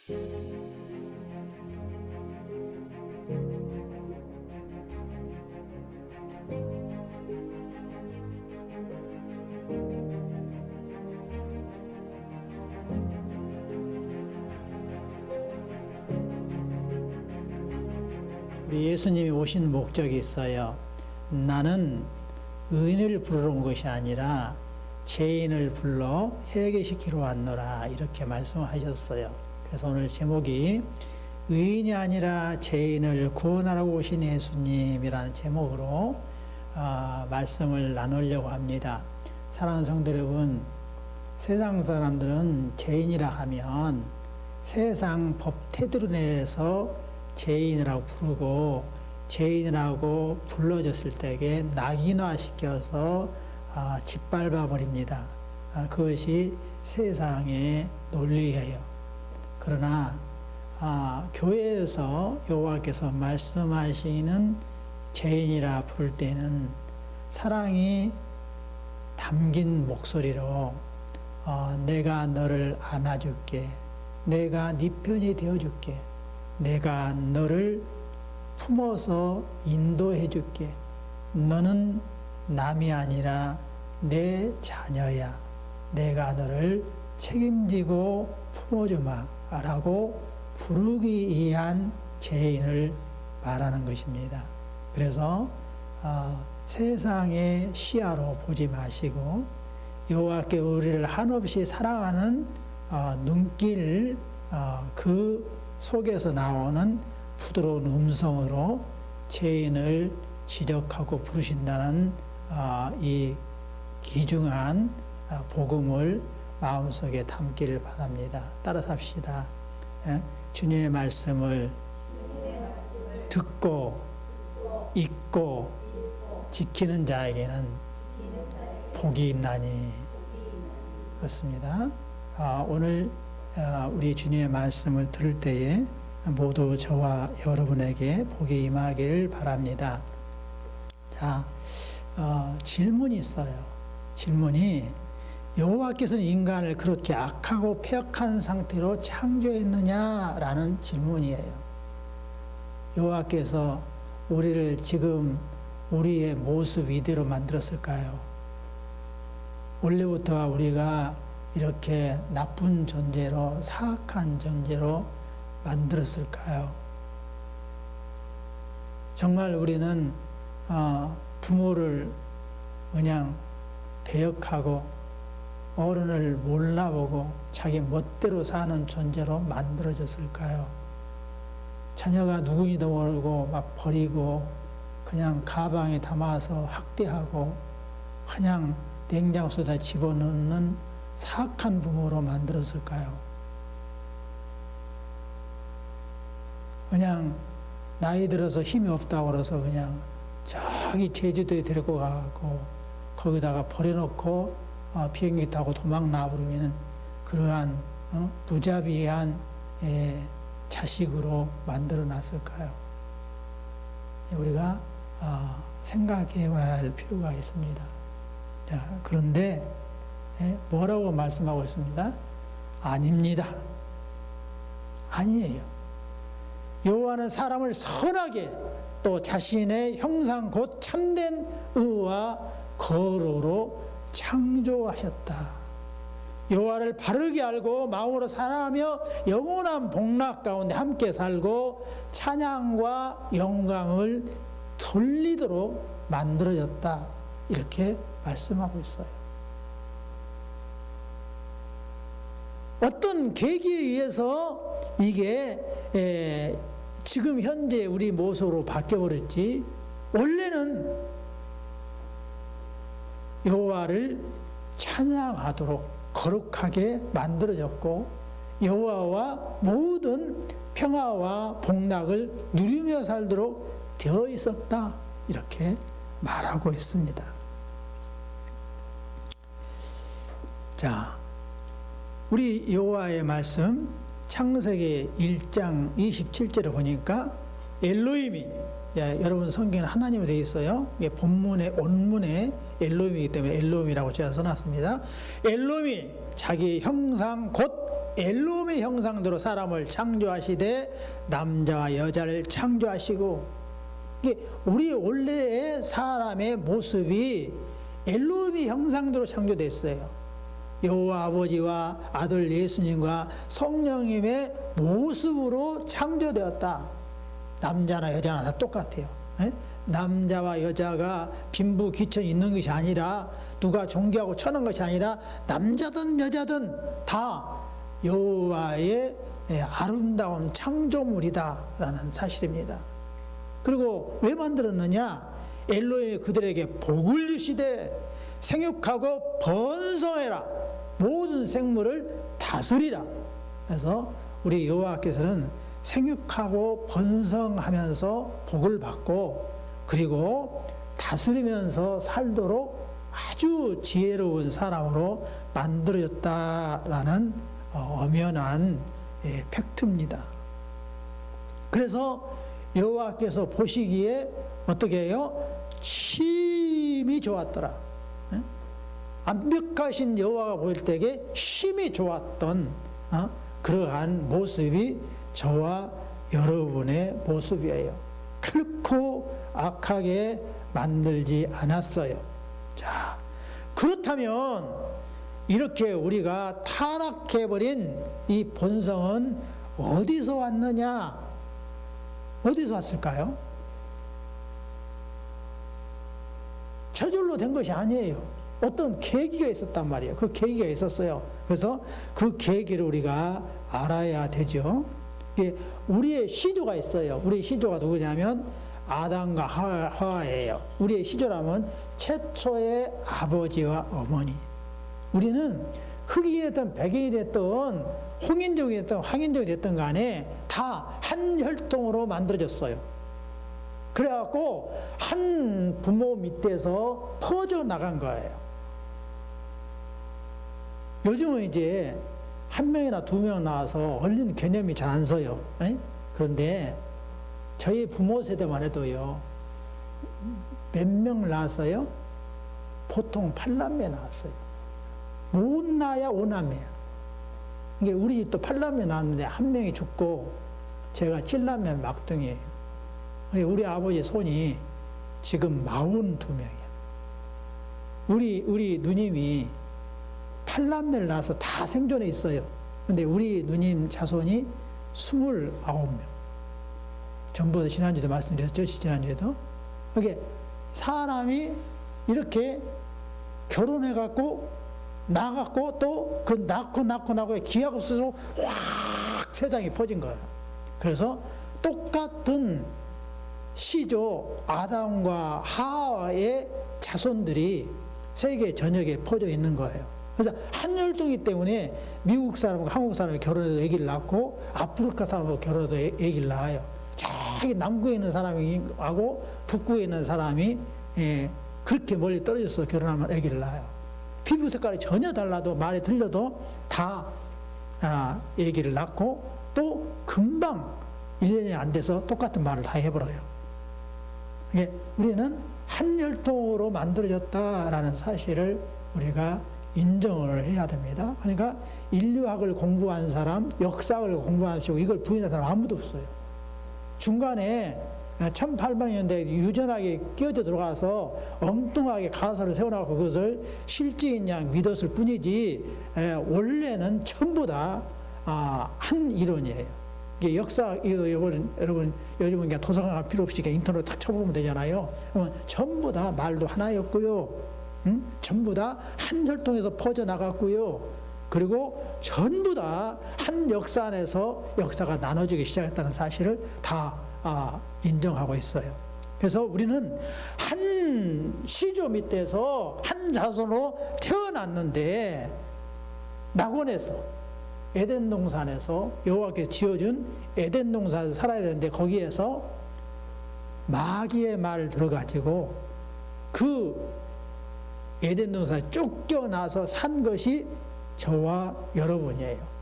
우리 예수님이 오신 목적이 있어요. 나는 의인을 부르러 온 것이 아니라 죄인을 불러 회개시키러 왔노라, 이렇게 말씀하셨어요. 그래서 오늘 제목이 의인이 아니라 죄인을 구원하러 오신 예수님이라는 제목으로 말씀을 나누려고 합니다. 사랑하는 성도 여러분, 세상 사람들은 죄인이라 하면 세상 법 테두리 내에서 죄인이라고 부르고, 죄인이라고 불러졌을 때에 낙인화시켜서 짓밟아 버립니다. 그것이 세상의 논리예요. 그러나 교회에서 여호와께서 말씀하시는 죄인이라 부를 때는 사랑이 담긴 목소리로 내가 너를 안아줄게, 내가 네 편이 되어줄게, 내가 너를 품어서 인도해 줄게, 너는 남이 아니라 내 자녀야, 내가 너를 책임지고 품어주마 라고 부르기 위한 죄인을 말하는 것입니다. 그래서 세상의 시야로 보지 마시고 여호와께 우리를 한없이 사랑하는 눈길, 그 속에서 나오는 부드러운 음성으로 죄인을 지적하고 부르신다는 이 귀중한 복음을 마음속에 담기를 바랍니다. 따라서 합시다. 주님의 말씀을 듣고 읽고 지키는 자에게는 복이 있나니. 그렇습니다. 오늘 우리 주님의 말씀을 들을 때에 모두 저와 여러분에게 복이 임하기를 바랍니다. 자, 질문이 있어요. 질문이, 여호와께서는 인간을 그렇게 악하고 패역한 상태로 창조했느냐라는 질문이에요. 여호와께서 우리를 지금 우리의 모습 이대로 만들었을까요? 원래부터 우리가 이렇게 나쁜 존재로, 사악한 존재로 만들었을까요? 정말 우리는 부모를 그냥 배역하고 어른을 몰라보고 자기 멋대로 사는 존재로 만들어졌을까요? 자녀가 누구인지도 모르고 막 버리고 그냥 가방에 담아서 학대하고 그냥 냉장고에다 집어넣는 사악한 부모로 만들었을까요? 그냥 나이 들어서 힘이 없다고 그래서 그냥 저기 제주도에 데리고 가고 거기다가 버려놓고 비행기 타고 도망 나버리면 그러한 무자비한 자식으로 만들어 놨을까요? 우리가 생각해 봐야 할 필요가 있습니다. 자, 그런데 뭐라고 말씀하고 있습니다? 아닙니다. 아니에요. 여호와는 사람을 선하게 또 자신의 형상 곧 참된 의와 거룩으로 창조하셨다. 여호와를 바르게 알고 마음으로 사랑하며 영원한 복락 가운데 함께 살고 찬양과 영광을 돌리도록 만들어졌다. 이렇게 말씀하고 있어요. 어떤 계기에 의해서 이게 지금 현재 우리 모습으로 바뀌어버렸지, 원래는 여호와를 찬양하도록 거룩하게 만들어졌고 여호와와 모든 평화와 복락을 누리며 살도록 되어 있었다. 이렇게 말하고 있습니다. 자, 우리 여호와의 말씀 창세기 1장 27절에 보니까 엘로힘이, 여러분 성경에는 하나님으로 되어 있어요. 이게 본문의 원문에 엘로힘이기 때문에 엘로힘이라고 제가 써놨습니다. 엘로힘이 자기 형상 곧 엘롬의 형상대로 사람을 창조하시되 남자와 여자를 창조하시고, 이게 우리 원래의 사람의 모습이 엘롬의 형상대로 창조됐어요. 여호와 아버지와 아들 예수님과 성령님의 모습으로 창조되었다. 남자나 여자나 다 똑같아요. 에? 남자와 여자가 빈부귀천이 있는 것이 아니라, 누가 존귀하고 천한 것이 아니라, 남자든 여자든 다 여호와의 아름다운 창조물이다라는 사실입니다. 그리고 왜 만들었느냐? 엘로힘이 그들에게 복을 주시되 생육하고 번성해라, 모든 생물을 다스리라. 그래서 우리 여호와께서는 생육하고 번성하면서 복을 받고, 그리고 다스리면서 살도록 아주 지혜로운 사람으로 만들어졌다라는 엄연한 팩트입니다. 그래서 여호와께서 보시기에 어떻게 해요? 심히 좋았더라. 완벽하신 여호와가 보일 때에 심히 좋았던 그러한 모습이 저와 여러분의 모습이에요. 결코 악하게 만들지 않았어요. 자, 그렇다면 이렇게 우리가 타락해버린 이 본성은 어디서 왔느냐? 어디서 왔을까요? 저절로 된 것이 아니에요. 어떤 계기가 있었단 말이에요. 그 계기가 있었어요. 그래서 그 계기를 우리가 알아야 되죠. 우리의 시조가 있어요. 우리의 시조가 누구냐면 아담과 하와예요. 우리의 시조라면 최초의 아버지와 어머니. 우리는 흑인이 됐든 백인이 됐든 홍인종이 됐든 황인종이 됐든 간에 다 한 혈통으로 만들어졌어요. 그래갖고 한 부모 밑에서 퍼져나간 거예요. 요즘은 이제 한 명이나 두 명 나와서 얼른 개념이 잘 안 서요. 그런데 저희 부모 세대만 해도요, 몇 명 낳았어요? 보통 8남매 낳았어요. 못 낳아야 5남매야. 이게 우리 집도 8남매 낳았는데 한 명이 죽고 제가 7남매 막둥이에요. 우리 아버지 손이 지금 42명이야. 우리 누님이 8남매를 낳아서 다 생존해 있어요. 근데 우리 누님 자손이 29명. 전부 지난주에도 말씀드렸죠? 지난주에도. 이게 사람이 이렇게 결혼해갖고 나갖고 또 그 낳고 기하고 스스로 확 세상에 퍼진 거예요. 그래서 똑같은 시조 아담과 하와의 자손들이 세계 전역에 퍼져 있는 거예요. 그래서 한 혈통이기 때문에 미국 사람과 한국 사람이 결혼해도 아기를 낳고 아프리카 사람하고 결혼해도 아기를 낳아요. 저기 남구에 있는 사람하고 북구에 있는 사람이 그렇게 멀리 떨어져서 결혼하면 아기를 낳아요. 피부 색깔이 전혀 달라도 말이 들려도 다 아기를 낳고 또 금방 1년이 안 돼서 똑같은 말을 다 해버려요. 우리는 한 혈통으로 만들어졌다라는 사실을 우리가 인정을 해야 됩니다. 그러니까 인류학을 공부한 사람, 역사학을 공부한 사람, 이걸 부인한 사람 아무도 없어요. 중간에 1800년대에 유전학에 끼어져 들어가서 엉뚱하게 가설을 세워나가고 그것을 실제인 양 믿었을 뿐이지, 원래는 전부 다 한 이론이에요. 이게 역사, 여러분 요즘은 그냥 도서관 갈 필요 없이 그냥 인터넷 딱 쳐보면 되잖아요. 그러면 전부 다 말도 하나였고요. 전부 다 한 혈통에서 퍼져나갔고요. 그리고 전부 다 한 역사 안에서 역사가 나눠지기 시작했다는 사실을 다 인정하고 있어요. 그래서 우리는 한 시조 밑에서 한 자손으로 태어났는데, 낙원에서 에덴 동산에서 여호와께서 지어준 에덴 동산에서 살아야 되는데, 거기에서 마귀의 말을 들어가지고 그 에덴 동산에 쫓겨나서 산 것이 저와 여러분이에요.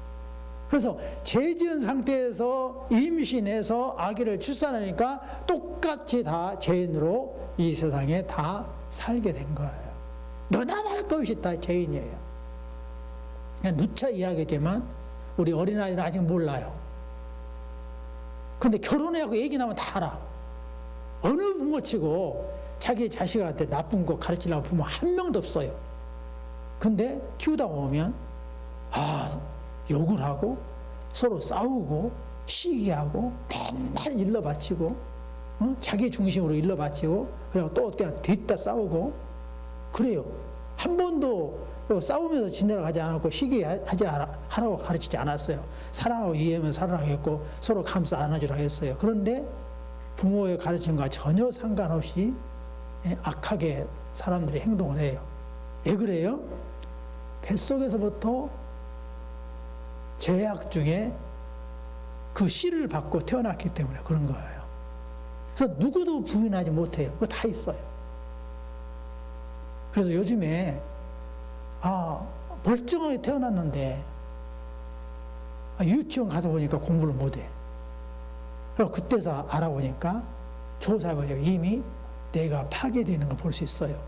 그래서 죄 지은 상태에서 임신해서 아기를 출산하니까 똑같이 다 죄인으로 이 세상에 다 살게 된 거예요. 너나 말 것 없이 다 죄인이에요. 그냥 누차 이야기지만 우리 어린아이들은 아직 몰라요. 근데 결혼해갖고 얘기 나면 다 알아. 어느 부모치고 자기 자식한테 나쁜 거 가르치려고 부모 한 명도 없어요. 근데 키우다 보면 욕을 하고 서로 싸우고 시기하고 맨날 일러 바치고 자기 중심으로 일러 바치고 그리고 또 어떻게 뒤따 싸우고 그래요. 한 번도 싸우면서 지내라고 하지 않았고 시기하지 하라고 가르치지 않았어요. 사랑하고 이해하면 사랑하겠고 서로 감싸 안아주라 했어요. 그런데 부모의 가르침과 전혀 상관없이 악하게 사람들이 행동을 해요. 왜 그래요? 뱃속에서부터 죄악 중에 그 씨를 받고 태어났기 때문에 그런 거예요. 그래서 누구도 부인하지 못해요. 그거 다 있어요. 그래서 요즘에 멀쩡하게 태어났는데 유치원 가서 보니까 공부를 못해. 그리고 그때서 알아보니까 조사해보니까 이미 내가 파괴되는 걸 볼 수 있어요.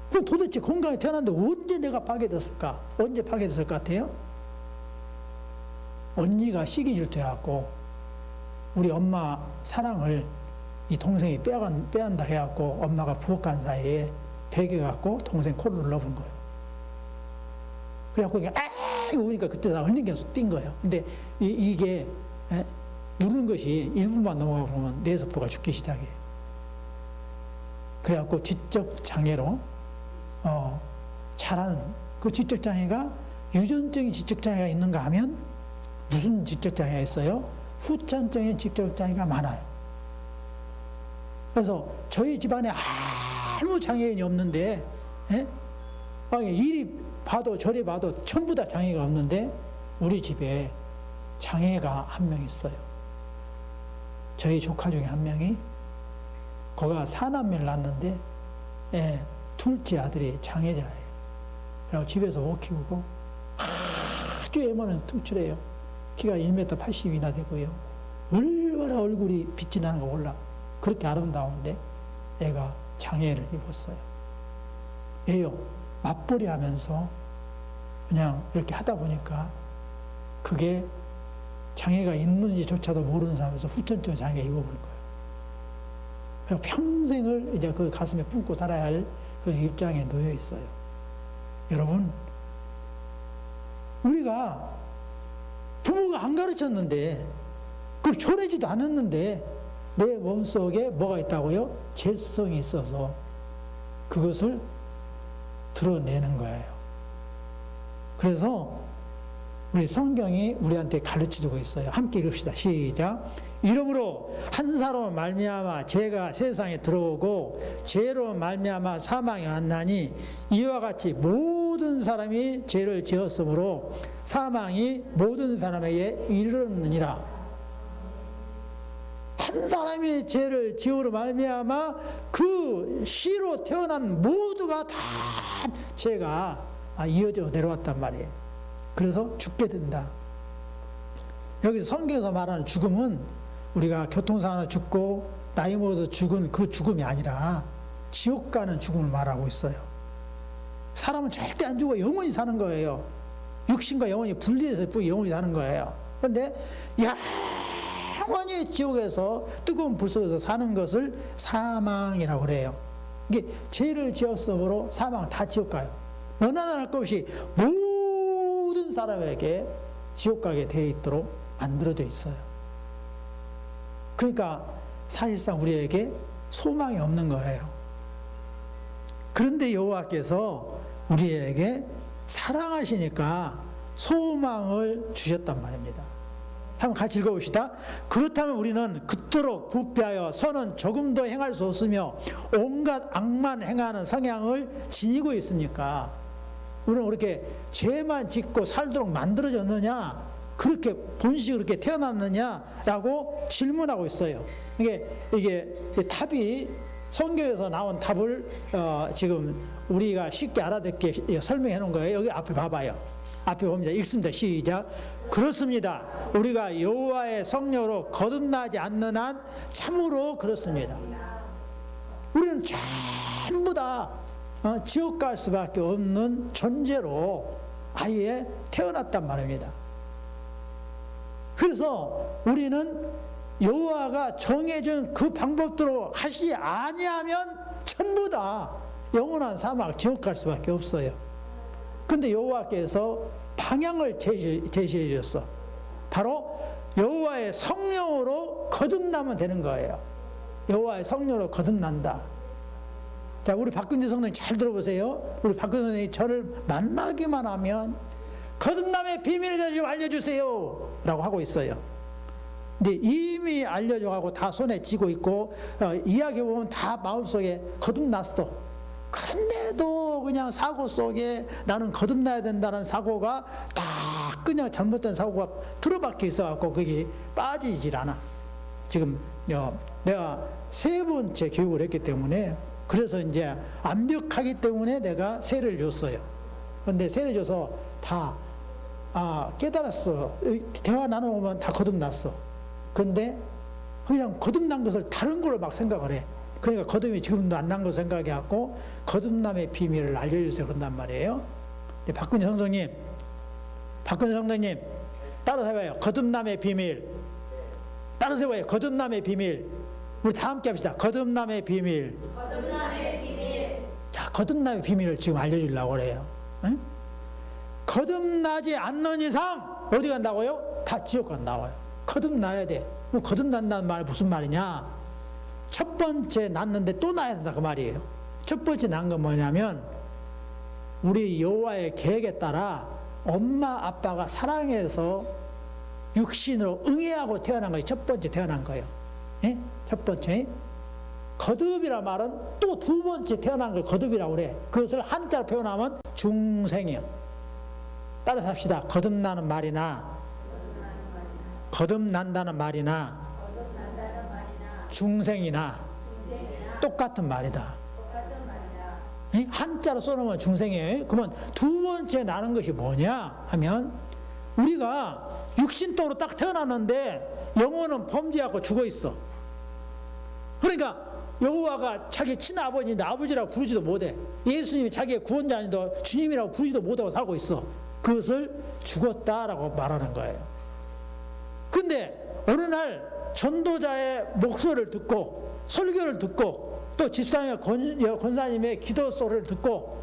그럼 도대체 건강히 태어났는데 언제 내가 파괴됐을까? 언제 파괴됐을 것 같아요? 언니가 시기 질투해갖고 우리 엄마 사랑을 이 동생이 빼앗는다 해갖고 엄마가 부엌 간 사이에 베개갖고 동생 코를 눌러본 거예요. 그래갖고 이거 우니까 그때 나 얼른 계속 뛴 거예요. 근데 이게 누르는 것이 1분만 넘어가 보면 뇌세포가 죽기 시작해요. 그래갖고 지적 장애로 자라는 그 지적 장애가 유전적인 지적 장애가 있는가 하면 무슨 지적 장애가 있어요? 후천적인 지적 장애가 많아요. 그래서 저희 집안에 아무 장애인이 없는데 이리 봐도 저리 봐도 전부 다 장애가 없는데 우리 집에 장애가 한 명 있어요. 저희 조카 중에 한 명이 거가 사남매를 낳았는데 둘째 아들이 장애자예요. 그래서 집에서 못 키우고 아주 애모는 툭출해요. 키가 1m 80이나 되고요. 얼마나 얼굴이 빛이 나는 거 몰라. 그렇게 아름다운데 애가 장애를 입었어요. 왜요? 맞벌이 하면서 그냥 이렇게 하다 보니까 그게 장애가 있는지조차도 모르는 사람에서 후천적 장애가 입어버린 거예요. 그리고 평생을 이제 그 가슴에 품고 살아야 할 그런 입장에 놓여 있어요. 여러분, 우리가 부모가 안 가르쳤는데, 그걸 전해지도 않았는데, 내 몸속에 뭐가 있다고요? 죄성이 있어서 그것을 드러내는 거예요. 그래서 우리 성경이 우리한테 가르쳐주고 있어요. 함께 읽읍시다. 시작. 이러므로 한 사람으로 말미암아 죄가 세상에 들어오고 죄로 말미암아 사망이 왔나니 이와 같이 모든 사람이 죄를 지었으므로 사망이 모든 사람에게 이르렀느니라. 한 사람이 죄를 지으로 말미암아 그 씨로 태어난 모두가 다 죄가 이어져 내려왔단 말이에요. 그래서 죽게 된다. 여기서 성경에서 말하는 죽음은 우리가 교통사고로 죽고 나이 먹어서 죽은 그 죽음이 아니라 지옥 가는 죽음을 말하고 있어요. 사람은 절대 안 죽어 영원히 사는 거예요. 육신과 영혼이 분리해서 영원히 사는 거예요. 그런데 영원히 지옥에서 뜨거운 불 속에서 사는 것을 사망이라고 그래요. 이게 죄를 지었으므로 사망은 다 지옥 가요. 너나 나나 할 것 없이 모든 사람에게 지옥 가게 되어 있도록 만들어져 있어요. 그러니까 사실상 우리에게 소망이 없는 거예요. 그런데 여호와께서 우리에게 사랑하시니까 소망을 주셨단 말입니다. 한번 같이 읽어봅시다. 그렇다면 우리는 그토록 부패하여 선은 조금도 행할 수 없으며 온갖 악만 행하는 성향을 지니고 있습니까? 우리는 그렇게 죄만 짓고 살도록 만들어졌느냐? 그렇게 본식으로 그렇게 태어났느냐라고 질문하고 있어요. 이게 답이 성경에서 나온 답을 지금 우리가 쉽게 알아듣게 설명해 놓은 거예요. 여기 앞에 봐봐요. 앞에 봅니다. 읽습니다. 시작. 그렇습니다. 우리가 여호와의 성령으로 거듭나지 않는 한 참으로 그렇습니다. 우리는 전부 다 지옥 갈 수밖에 없는 존재로 아예 태어났단 말입니다. 그래서 우리는 여호와가 정해준 그 방법대로 하시 아니하면 전부 다 영원한 사막 지옥 갈 수밖에 없어요. 근데 여호와께서 방향을 제시해 줬어. 바로 여호와의 성령으로 거듭나면 되는 거예요. 여호와의 성령으로 거듭난다. 자, 우리 박근지 성도님 잘 들어보세요. 우리 박근지 성도님이 저를 만나기만 하면 거듭남의 비밀에 대해서 알려주세요 라고 하고 있어요. 근데 이미 알려줘가고 다 손에 쥐고 있고 이야기해보면 다 마음속에 거듭났어. 근데도 그냥 사고 속에 나는 거듭나야 된다는 사고가 다 그냥 잘못된 사고가 틀어박혀 있어갖고 그게 빠지질 않아. 지금 내가 3번째 교육을 했기 때문에, 그래서 이제 완벽하기 때문에 내가 세를 줬어요. 근데 세를 줘서 다 깨달았어. 대화 나눠보면 다 거듭났어. 근데 그냥 거듭난 것을 다른 걸로 막 생각을 해. 그러니까 거듭이 지금도 안 난 거 생각해갖고 거듭남의 비밀을 알려주세요 그런단 말이에요. 박근혜 성도님 따라서 해봐요. 거듭남의 비밀. 따라서 해봐요. 거듭남의 비밀. 우리 다 함께 합시다. 거듭남의 비밀. 자, 거듭남의 비밀을 지금 알려주려고 그래요. 응? 거듭나지 않는 이상 어디 간다고요? 다 지옥 간다고요. 거듭나야 돼. 그럼 거듭난다는 말이 무슨 말이냐? 첫 번째 낳는데 또 낳아야 된다 그 말이에요. 첫 번째 낳은 건 뭐냐면 우리 여호와의 계획에 따라 엄마 아빠가 사랑해서 육신으로 응애하고 태어난 거예요. 첫 번째 태어난 거예요. 예? 첫 번째. 거듭이라 말은 또 두 번째 태어난 걸 거듭이라고 그래. 그것을 한자로 표현하면 중생이요. 따라서 합시다. 거듭나는 말이나 거듭난다는 말이나 중생이나 똑같은 말이다. 한자로 써놓으면 중생이에요. 그러면 두 번째 나는 것이 뭐냐 하면 우리가 육신통으로 딱 태어났는데 영혼은 범죄하고 죽어 있어. 그러니까 여호와가 자기 친아버지인데 아버지라고 부르지도 못해. 예수님이 자기의 구원자 아닌데 주님이라고 부르지도 못하고 살고 있어. 그것을 죽었다라고 말하는 거예요. 근데 어느 날 전도자의 목소리를 듣고 설교를 듣고 또 집사님의 권사님의 기도 소리를 듣고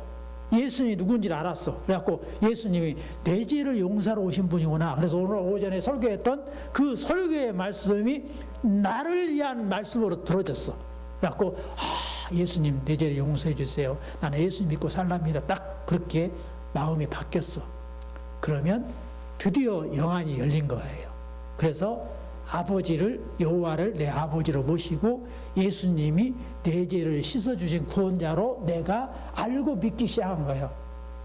예수님이 누군지를 알았어. 그래갖고 예수님이 내 죄를 용서하러 오신 분이구나. 그래서 오늘 오전에 설교했던 그 설교의 말씀이 나를 위한 말씀으로 들어졌어. 그래갖고 예수님 내 죄를 용서해 주세요. 나는 예수님 믿고 살랍니다. 딱 그렇게 마음이 바뀌었어. 그러면 드디어 영안이 열린 거예요. 그래서 아버지를 여호와를 내 아버지로 모시고 예수님이 내 죄를 씻어주신 구원자로 내가 알고 믿기 시작한 거예요.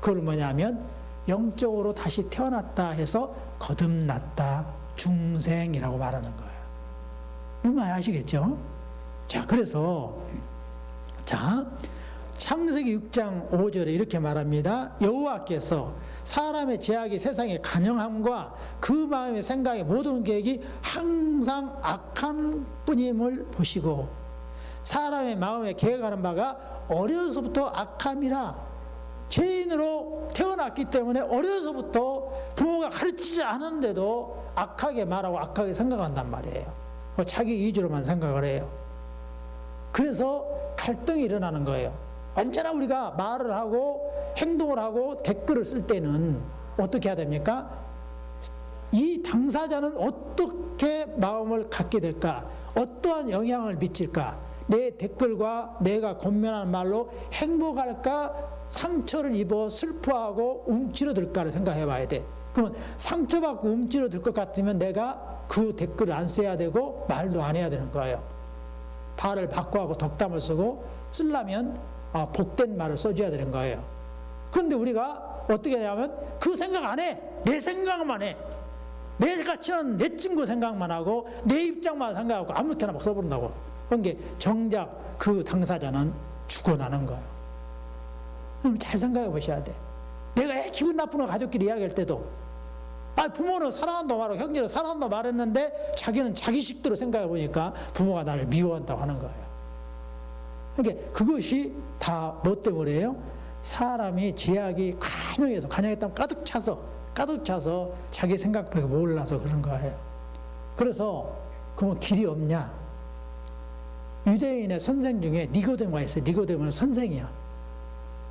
그걸 뭐냐면 영적으로 다시 태어났다 해서 거듭났다 중생이라고 말하는 거예요. 무슨 말 아시겠죠? 자, 그래서 창세기 6장 5절에 이렇게 말합니다. 여호와께서 사람의 죄악이 세상의 간영함과 그 마음의 생각의 모든 계획이 항상 악한 뿐임을 보시고 사람의 마음에 계획하는 바가 어려서부터 악함이라. 죄인으로 태어났기 때문에 어려서부터 부모가 가르치지 않은데도 악하게 말하고 악하게 생각한단 말이에요. 자기 위주로만 생각을 해요. 그래서 갈등이 일어나는 거예요. 언제나 우리가 말을 하고 행동을 하고 댓글을 쓸 때는 어떻게 해야 됩니까? 이 당사자는 어떻게 마음을 갖게 될까? 어떠한 영향을 미칠까? 내 댓글과 내가 권면하는 말로 행복할까? 상처를 입어 슬퍼하고 움츠러들까를 생각해 봐야 돼. 그러면 상처받고 움츠러들 것 같으면 내가 그 댓글을 안 써야 되고 말도 안 해야 되는 거예요. 발을 바꿔하고 덕담을 쓰고 쓰려면 복된 말을 써줘야 되는 거예요. 그런데 우리가 어떻게 하냐면 그 생각 안 해. 내 생각만 해. 내가 친한 내 친구 생각만 하고 내 입장만 생각하고 아무렇게나 막 써버린다고. 그러니까 정작 그 당사자는 죽어나는 거예요. 그럼 잘 생각해 보셔야 돼. 내가 기분 나쁜 거 가족끼리 이야기할 때도 부모는 사랑한다고 말하고 형제는 사랑한다고 말했는데 자기는 자기 식대로 생각해 보니까 부모가 나를 미워한다고 하는 거예요. 그러니까 그것이 다 뭐 때문에요? 사람이 죄악이 간영해서 가득 차서 자기 생각밖에 몰라서 그런 거예요. 그래서 그러면 길이 없냐? 유대인의 선생 중에 니고데모가 있어요. 니고데모는 선생이야.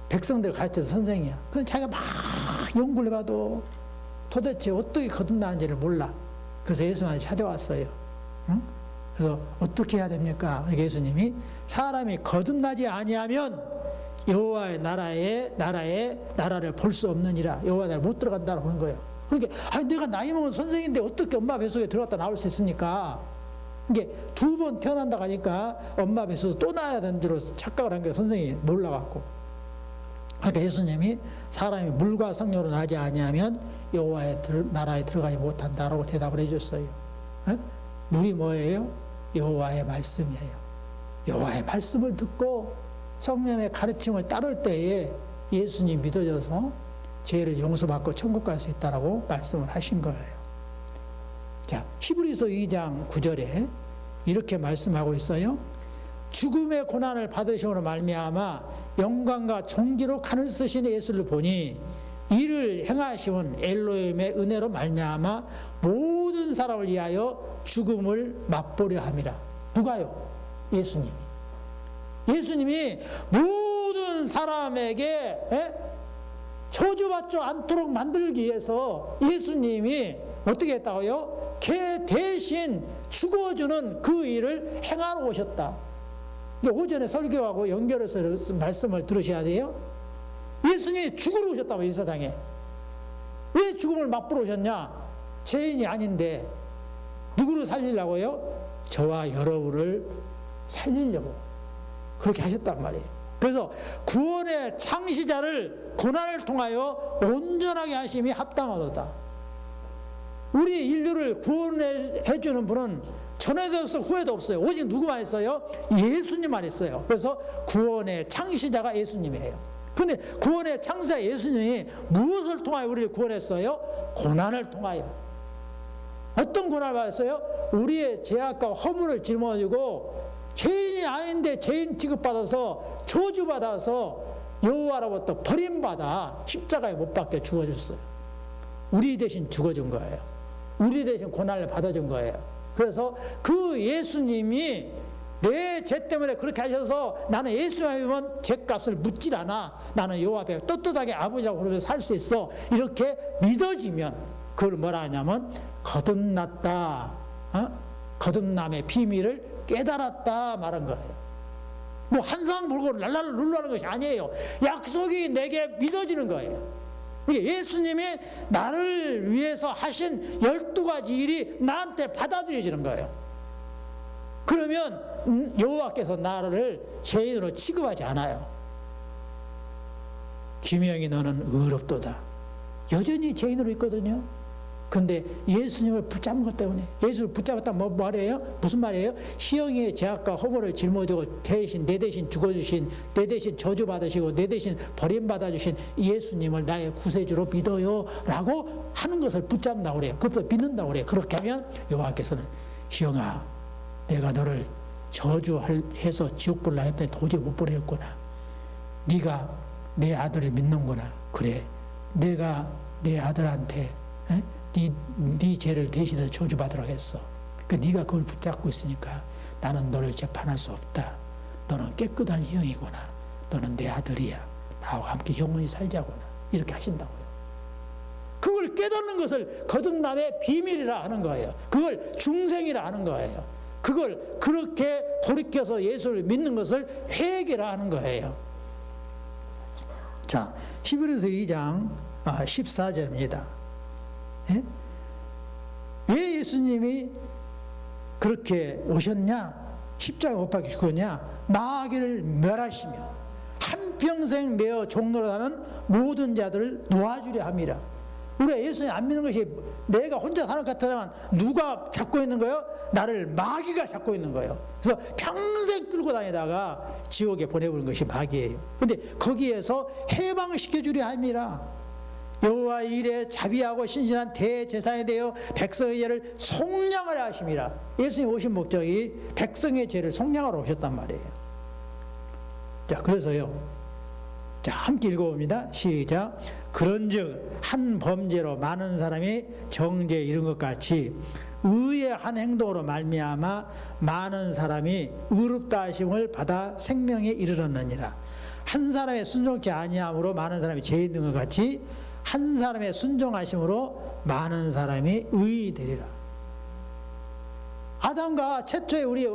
백성들 가르쳐서 선생이야. 그럼 자기가 막 연구를 해봐도 도대체 어떻게 거듭나는지를 몰라. 그래서 예수님한테 찾아왔어요. 응? 그래서 어떻게 해야 됩니까? 예수님이 사람이 거듭나지 아니하면 여호와의 나라를 볼 수 없느니라. 여호와의 나라에 못 들어간다고 하는 거예요. 그러니까 아니 내가 나이 먹은 선생인데 어떻게 엄마 뱃속에 들어갔다 나올 수 있습니까? 이게 2번 태어난다고 하니까 엄마 뱃속에서 또 나야 되는 줄 착각을 한 거예요. 선생이 몰라갖고. 그러니까 예수님이 사람이 물과 성령으로 나지 아니하면 여호와의 나라에 들어가지 못한다라고 대답을 해줬어요. 에? 물이 뭐예요? 여호와의 말씀이에요. 여호와의 말씀을 듣고 성령의 가르침을 따를 때에 예수님 믿어져서 죄를 용서받고 천국 갈 수 있다라고 말씀을 하신 거예요. 자, 히브리서 2장 9절에 이렇게 말씀하고 있어요. 죽음의 고난을 받으심으로 말미암아 영광과 존귀로 간을 쓰신 예수를 보니 이를 행하시온 엘로힘의 은혜로 말미암아 모든 사람을 위하여 죽음을 맛보려 함이라. 누가요? 예수님이. 예수님이 모든 사람에게 저주받지 않도록 만들기 위해서 예수님이 어떻게 했다고요? 걔 대신 죽어주는 그 일을 행하러 오셨다. 오전에 설교하고 연결해서 말씀을 들으셔야 돼요. 예수님이 죽으러 오셨다고, 이 세상에. 왜 죽음을 맛보러 오셨냐? 죄인이 아닌데 누구를 살리려고요? 저와 여러분을 살리려고 그렇게 하셨단 말이에요. 그래서 구원의 창시자를 고난을 통하여 온전하게 하심이 합당하도다. 우리 인류를 구원해 주는 분은 전에도 없어 후에도 없어요. 오직 누구만 있어요? 예수님만 있어요. 그래서 구원의 창시자가 예수님이에요. 근데 구원의 창시자 예수님이 무엇을 통하여 우리를 구원했어요? 고난을 통하여. 어떤 고난을 받았어요? 우리의 죄악과 허물을 짊어지고 죄인이 아닌데 죄인 취급받아서 저주받아서 여호와로부터 버림받아 십자가에 못 박혀 죽어졌어요. 우리 대신 죽어준 거예요. 우리 대신 고난을 받아준 거예요. 그래서 그 예수님이 내 죄 때문에 그렇게 하셔서 나는 예수님이면 죄값을 묻질 않아. 나는 여호와 앞에 떳떳하게 아버지라고 부르면서 살 수 있어. 이렇게 믿어지면 그걸 뭐라 하냐면 거듭났다. 거듭남의 비밀을 깨달았다 말한 거예요. 뭐 한상 물고 랄랄 룰라는 것이 아니에요. 약속이 내게 믿어지는 거예요. 예수님이 나를 위해서 하신 12가지 일이 나한테 받아들여지는 거예요. 그러면 여호와께서 나를 죄인으로 취급하지 않아요. 김영희 너는 의롭도다. 여전히 죄인으로 있거든요. 근데 예수님을 붙잡은 것 때문에, 예수를 붙잡았다 뭐 말이에요? 무슨 말이에요? 희영이의 죄악과 허물을 짊어지고 대신 내 대신 죽어주신, 내 대신 저주받으시고 내 대신 버림받아주신 예수님을 나의 구세주로 믿어요 라고 하는 것을 붙잡는다고 그래요. 그것도 믿는다고 그래요. 그렇게 하면 여호와께서는 희영아 내가 너를 저주해서 지옥불로 했더니 도저히 못 보내겠구나. 네가 내 아들을 믿는구나. 그래 내가 내 아들한테 네 죄를 대신해서 저주받으라고 했어. 그러니까 네가 그걸 붙잡고 있으니까 나는 너를 재판할 수 없다. 너는 깨끗한 희영이구나. 너는 내 아들이야. 나와 함께 영원히 살자구나. 이렇게 하신다고요. 그걸 깨닫는 것을 거듭남의 비밀이라 하는 거예요. 그걸 중생이라 하는 거예요. 그걸 그렇게 돌이켜서 예수를 믿는 것을 회개라 하는 거예요. 자, 히브리서 2장 14절입니다. 예? 왜 예수님이 그렇게 오셨냐? 십자가 못 박혀 죽었냐? 마귀를 멸하시며 한평생 매어 종로로 하는 모든 자들을 놓아주려 함이라. 우리가 예수님 안 믿는 것이 내가 혼자 사는 것 같으면 누가 잡고 있는 거예요? 나를 마귀가 잡고 있는 거예요. 그래서 평생 끌고 다니다가 지옥에 보내버린 것이 마귀예요. 근데 거기에서 해방시켜 주려 함이라. 여호와 일에 자비하고 신실한 대제사장이 되어 백성의 죄를 속량하려 하심이라. 예수님 오신 목적이 백성의 죄를 속량하러 오셨단 말이에요. 자, 그래서요. 자, 함께 읽어봅니다. 시작. 그런즉 한 범죄로 많은 사람이 정죄에 이른 것 같이 의의 한 행동으로 말미암아 많은 사람이 의롭다 하심을 받아 생명에 이르렀느니라. 한 사람의 순종치 아니함으로 많은 사람이 죄 있는 것 같이 한 사람의 순종하심으로 많은 사람이 의인이 되리라. 아담과 최초의 우리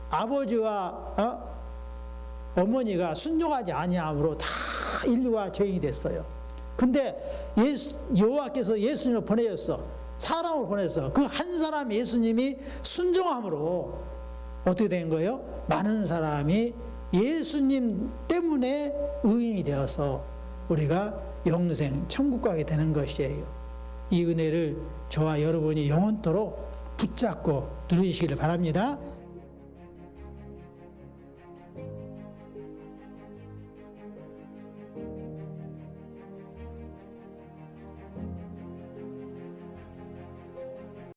아버지와 어머니가 순종하지 아니함으로 다 인류가 죄인이 됐어요. 근데 여호와께서 예수님을 보내셨어. 사람을 보냈어. 그 한 사람 예수님이 순종함으로 어떻게 된 거예요? 많은 사람이 예수님 때문에 의인이 되어서 우리가 영생, 천국 가게 되는 것이에요. 이 은혜를 저와 여러분이 영원토록 붙잡고 누리시기를 바랍니다.